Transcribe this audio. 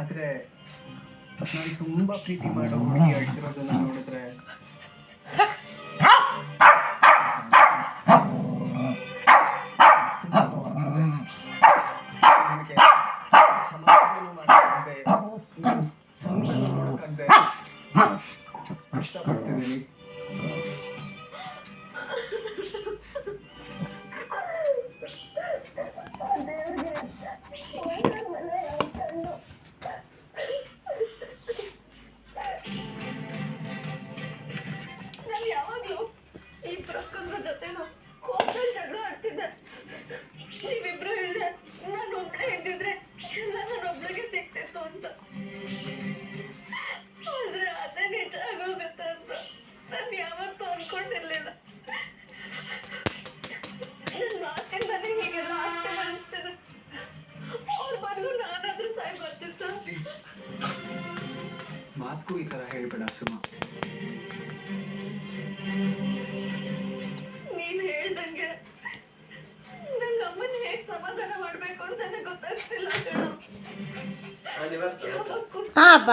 ಆದ್ರೆ ನಾನು ತುಂಬಾ ಪ್ರೀತಿ ಮಾಡೋ ಹುಡುಗಿ ಅಳ್ತಿರೋದನ್ನ ನೋಡಿದ್ರೆ ನನಗೆ ಸಮಾಧಾನ ಮಾಡೋಕ್ಕಾಗದೆ, ಸಂಕಟ ನೋಡೋಕ್ಕಾಗದೆ ಇಷ್ಟಪಡ್ತಿದ್ದೀನಿ. ನಾನು ಯಾವಾಗ್ಲೂ ಈ ಪ್ರಕೃತಿ ಜೊತೆನೂ ಕೋಪದಲ್ಲಿ ಜಗಳ ಆಡ್ತಿದ್ದೆ. ನೀವಿಬ್ರು ಇಲ್ಲದೆ ನಾನು ಒಬ್ಬಳೇ ಇದ್ದಿದ್ರೆ ಎಲ್ಲ ನಾನೊಬ್ಳಿಗೆ ಸಿಕ್ತಿತ್ತು ಅಂತ. ಆದ್ರೆ ಅದೇ ನಿಜ ಆಗೋಗುತ್ತೆ ಅಂತ ನಾನು ಯಾವತ್ತೂ ಅನ್ಕೊಂಡಿರ್ಲಿಲ್ಲ. ನನ್ನ ಮಾತಿಂದಾನೇ ಹೀಗೆಲ್ಲ ಆಗ್ತಿಲ್ಲ ಅನಿಸ್ತಿದೆ. ಅವ್ರ ಬದಲು ನಾನಾದ್ರೂ ಸಾಯ್ ಬರ್ತಿತ್ತು. ಪ್ಲೀಸ್ ಮಾತ್ಗೂ ಈ ಥರ ಹೇಳ್ಬೇಡ ಸುಮಾ. ನೀನ್ ಹೇಳ್ದಂಗೆ ನನ್ನ ಅಮ್ಮನ ಹೇಗ್ ಸಮಾಧಾನ ಮಾಡ್ಬೇಕು ಅಂತಾನೆ ಗೊತ್ತಾಗ್ತಿಲ್ಲ ಕಣೋ. ಹಾಂ ಅಪ್ಪ.